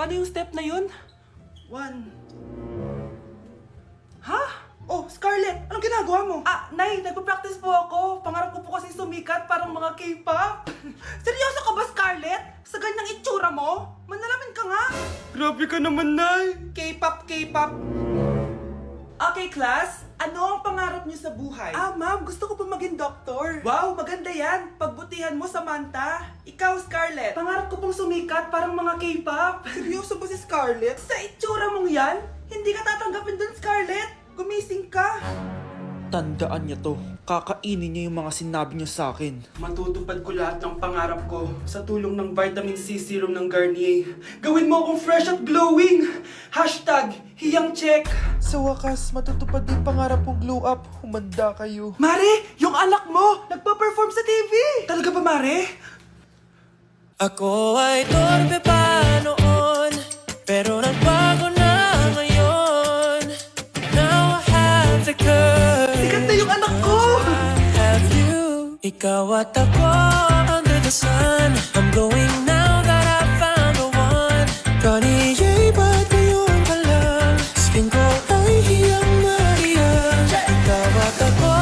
Paano yung step na yun? 1. Ha? Oh, Scarlett, anong ginagawa mo? Nay, nagpa-practice po ako. Pangarap ko po kasi sumikat parang mga K-pop. Seryoso ka ba, Scarlett? Sa ganyang itsura mo? Manalamin ka nga. Grabe ka naman, Nay. K-pop, K-pop. Okay, class. Ano ang pangarap niyo sa buhay? Ma'am, gusto ko po maging doktor. Wow, maganda yan. Pagbutihan mo, Samantha. Ikaw, Scarlett. Pangarap ko pong sumikat parang mga K-pop. Seryoso ba si Scarlett? Sa itsura mong yan, hindi ka tatanggapin dun, Scarlett. Gumising ka. Tandaan niya to. Kakainin niya yung mga sinabi niya sa akin. Matutupad ko lahat ng pangarap ko sa tulong ng vitamin C serum ng Garnier. Gawin mo akong fresh at glowing! #HiyangCheck. Sa wakas, matutupad din pangarap kong glow up. Humanda kayo. Mare, yung anak mo, nagpa-perform sa TV! Talaga ba, Mare? Ako ay torpe pa noon, pero nagbago na ngayon. Now I have the courage. Sikat na yung anak ko! I have you. Ikaw at ako under the sun. I'm glowing now that I found the one. Garnier, ba't ngayon pa lang? Skin ko ay hiyang na hiyang. Ikaw at ako,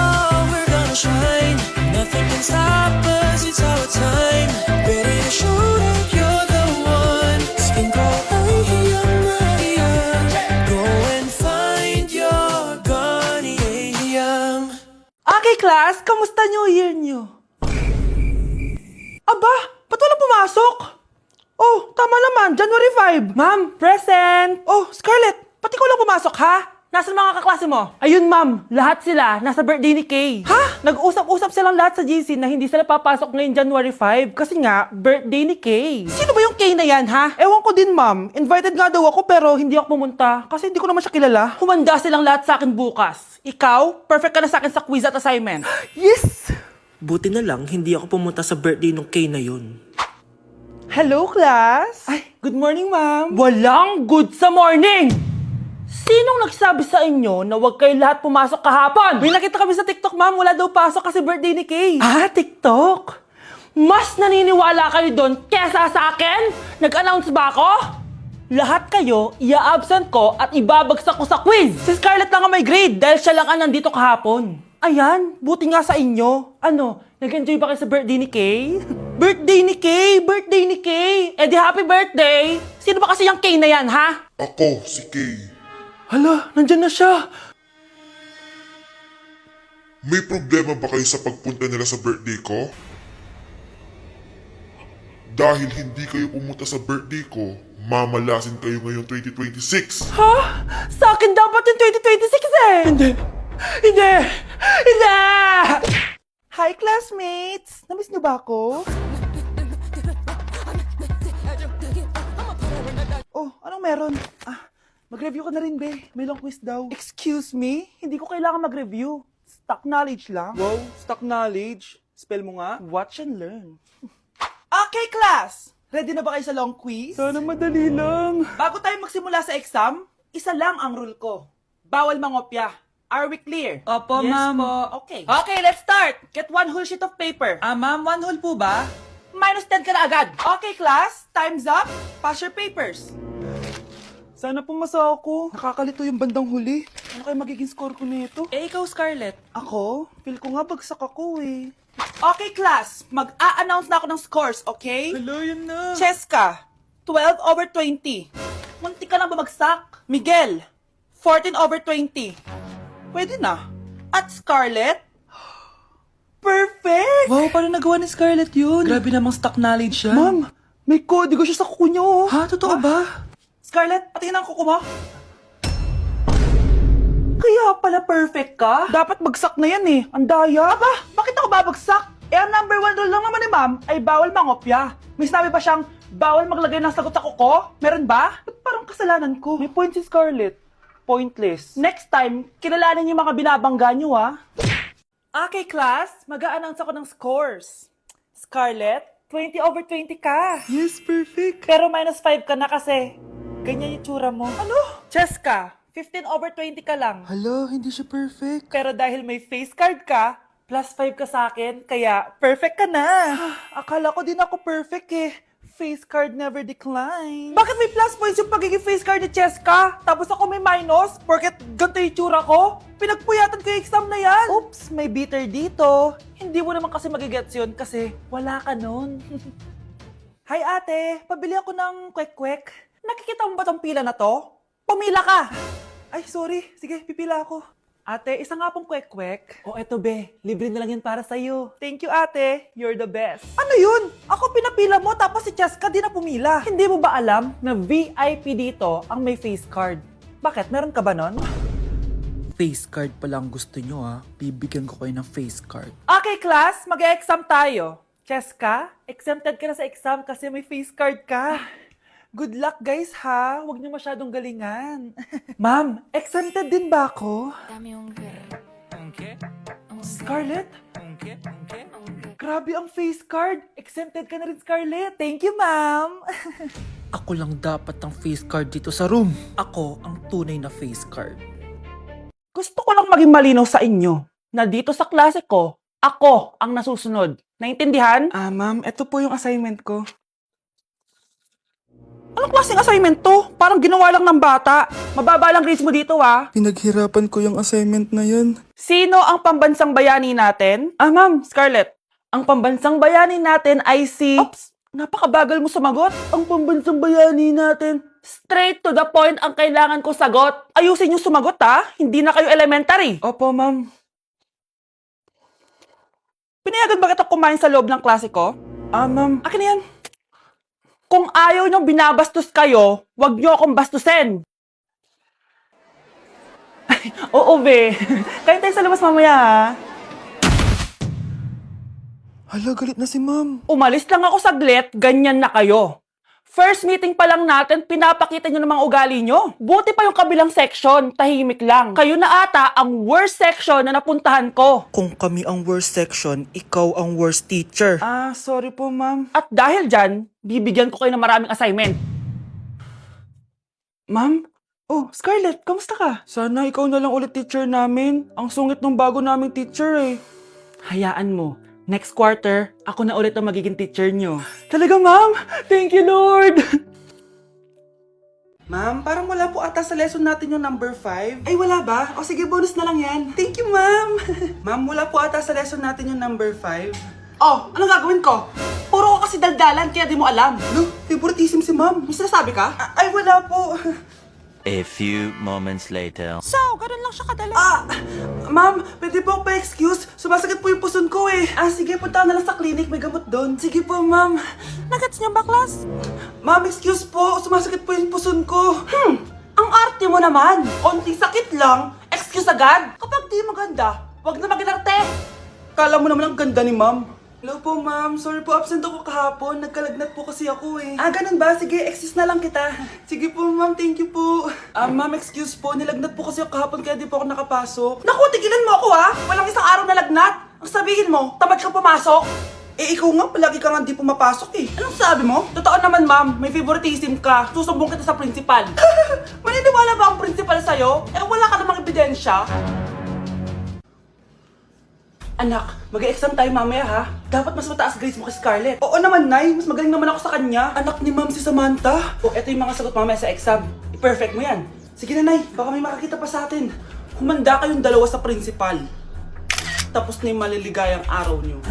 we're gonna shine. Nothing can stop us, it's our time. Ready to show that you're the one. Skin ko ay hiyang na hiyang. Go and find your Garnier hiyang. Okay, class, kamusta New Year nyo? Aba, ba't walang pumasok? Oh, tama naman, January 5. Ma'am, present! Oh, Scarlett, pati ko lang pumasok, ha? Nasaan mga kaklase mo? Ayun, ma'am. Lahat sila nasa birthday ni Kay. Ha? Nag-usap-usap silang lahat sa GC na hindi sila papasok ngayong January 5 kasi nga, birthday ni Kay. Sino ba yung Kay na yan, ha? Ewan ko din, ma'am. Invited nga daw ako pero hindi ako pumunta kasi hindi ko naman siya kilala. Humanda silang lahat sa akin bukas. Ikaw, perfect ka na sa akin sa quiz at assignment. Yes! Buti na lang, hindi ako pumunta sa birthday nung Kay na yun. Hello, class! Ay, good morning, ma'am. Walang good sa morning! Sinong nagsabi sa inyo na huwag kayo lahat pumasok kahapon? May nakita kami sa TikTok, ma'am. Wala daw pasok kasi birthday ni Kay. TikTok? Mas naniniwala kayo doon kesa sa akin? Nag-announce ba ako? Lahat kayo, ia-absent ko at ibabagsak ko sa quiz. Si Scarlett lang ang may grade dahil siya lang ang nandito kahapon. Ayan, buti nga sa inyo. Ano, nag-enjoy ba kayo sa birthday ni Kay? Birthday ni Kay! Birthday ni Kay! Eh di happy birthday! Sino ba kasi yung Kay na yan, ha? Ako, si Kay. Hala, nandyan na siya. May problema ba kayo sa pagpunta nila sa birthday ko? Dahil hindi kayo pumunta sa birthday ko, mamalasin kayo ngayong 2026. Ha? Sa akin dapat yung 2026 eh! Hindi! Hindi! Hindi! Hi, classmates! Namiss niyo ba ako? Oh, anong meron? Mag-review ka na rin, be. May long quiz daw. Excuse me? Hindi ko kailangan mag-review. Stock knowledge lang. Wow, stock knowledge. Spell mo nga. Watch and learn. Okay, class! Ready na ba kayo sa long quiz? Sana madali lang. Bago tayo magsimula sa exam, isa lang ang rule ko. Bawal mangopya. Are we clear? Opo, Yes ma'am. po. Okay. Okay, let's start. Get one whole sheet of paper. Ma'am, 1 whole po ba? Minus 10 ka na agad. Okay, class. Time's up. Pass your papers. Sana pumasa ako. Nakakalito yung bandang huli. Ano kaya magiging score ko nito? Eh, ikaw, Scarlett. Ako? Feel ko nga bagsak ako eh. Okay, class. Mag-a-announce na ako ng scores, okay? Hello, yun na. Cheska, 12/20. Munti ka lang bumagsak. Miguel, 14/20. Pwede na. At Scarlett, perfect! Wow, paano nagawa ni Scarlett yun? Grabe namang stock knowledge siya. Ma'am, may kodigo siya sa kuko niyo. Oh. Ha? Totoo ba? Scarlett, patingin ang kuko mo. Kaya pala perfect ka? Dapat bagsak na yan eh. Ang daya. Aba, bakit ako babagsak? Eh, ang number 1 rule lang naman ni ma'am ay bawal mangopya. May sinabi ba siyang bawal maglagay ng sagot sa kuko? Meron ba? Ba't parang kasalanan ko? May point si Scarlett. Pointless. Next time, kilalanin yung mga binabangga nyo, ha? Okay, class. Mag-a-announce ako ng scores. Scarlett, 20/20 ka. Yes, perfect. Pero minus 5 ka na kasi ganyan yung tsura mo. Ano? Cheska, 15/20 ka lang. Hala, hindi siya perfect. Pero dahil may face card ka, plus 5 ka sa akin, kaya perfect ka na. Akala ko din ako perfect eh. Face card never decline. Bakit may plus points yung pagiging face card ni Cheska? Tapos ako may minus? Porket ganito yung tsura ko? Pinagpuyatan ko yung exam na yan. Oops, may bitter dito. Hindi mo naman kasi magigets yun kasi wala ka nun. Hi ate, pabili ako ng kwek-kwek. Nakikita mo ba tong pila na to? Pumila ka! Ay, sorry. Sige, pipila ako. Ate, isa nga pong kwek-kwek. O eto be, libre na lang yun para sa'yo. Thank you ate, you're the best. Ano yun? Ako pinapila mo tapos si Cheska di na pumila. Hindi mo ba alam na VIP dito ang may face card? Bakit? Meron ka ba nun? Face card pa lang gusto nyo ha. Bibigyan ko kayo ng face card. Okay class, mag-exam tayo. Cheska, exempted ka na sa exam kasi may face card ka. Good luck guys ha, huwag niyo masyadong galingan. Ma'am, exempted din ba ako? Scarlett? Grabe ang face card. Exempted ka na rin, Scarlett. Thank you, ma'am. Ako lang dapat ang face card dito sa room. Ako ang tunay na face card. Gusto ko lang maging malinaw sa inyo na dito sa klase ko, ako ang nasusunod. Naintindihan? Ma'am, ito po yung assignment ko. Anong klaseng assignment to? Parang ginawa lang ng bata. Mababa lang grades mo dito, ah. Pinaghirapan ko yung assignment na yan. Sino ang pambansang bayani natin? Ma'am, Scarlett. Ang pambansang bayani natin ay si... Oops! Napakabagal mo sumagot. Ang pambansang bayani natin. Straight to the point ang kailangan ko sagot. Ayusin yung sumagot, ha? Hindi na kayo elementary. Opo, ma'am. Pinayagan ba kita kumain sa loob ng klase ko? Ma'am. Akin na yan. Kung ayaw niyong binabastos kayo, wag niyo akong bastusin. Ay, oo, be. Kain tayo sa labas mamaya, ha? Hala, galit na si ma'am. Umalis lang ako saglit, ganyan na kayo. First meeting pa lang natin, pinapakita nyo ng mga ugali nyo. Buti pa yung kabilang section, tahimik lang. Kayo na ata ang worst section na napuntahan ko. Kung kami ang worst section, ikaw ang worst teacher. Sorry po, ma'am. At dahil dyan, bibigyan ko kayo ng maraming assignment. Ma'am? Oh, Scarlett, kamusta ka? Sana ikaw na lang ulit teacher namin. Ang sungit ng bago naming teacher eh. Hayaan mo, next quarter, ako na ulit ang magiging teacher nyo. Talaga, ma'am? Thank you, Lord! Ma'am, parang wala po ata sa lesson natin yung number 5. Ay, wala ba? O sige, bonus na lang yan. Thank you, ma'am! Ma'am, wala po ata sa lesson natin yung number 5. Oh, anong gagawin ko? Puro ko kasi daldalan, kaya di mo alam. No, favoritism si ma'am. May sinasabi ka? Ay, wala po. A few moments later. So, ganun lang siya kadali. Ma'am, pwede po pa-excuse? Sumasakit po yung puson ko eh. Sige, punta na lang sa clinic. May gamot doon. Sige po, ma'am. Nagets niyo ba, class? Ma'am, excuse po. Sumasakit po yung puson ko. Ang arte mo naman. Konting sakit lang, excuse agad. Kapag di maganda, wag na mag-inarte. Kala mo naman ang ganda ni ma'am. Hello po, ma'am. Sorry po, absent ako kahapon. Nagkalagnat po kasi ako eh. Ganun ba? Sige, excuse na lang kita. Sige po, ma'am. Thank you po. Ma'am, excuse po. Nilagnat po kasi ako kahapon kaya di po ako nakapasok. Naku, tigilan mo ako ha. Walang isang araw na lagnat. Ang sabihin mo, tamad kang pumasok. Ikaw nga, palagi ka nga di pumapasok eh. Anong sabi mo? Totoo naman, ma'am. May favoritism ka. Susumbong kita sa principal. Maniniwala ba ang principal sa'yo? Wala ka namang ebidensya. Anak, mag-exam tayo mamaya ha. Dapat mas mataas grades mo kay Scarlett. Oo naman, Nay. Mas magaling naman ako sa kanya. Anak ni ma'am si Samantha. Eto yung mga sagot mamaya sa exam. I-perfect mo yan. Sige na, Nay. Baka may makakita pa sa atin. Humanda kayong dalawa sa principal. Tapos na yung maliligayang araw niyo.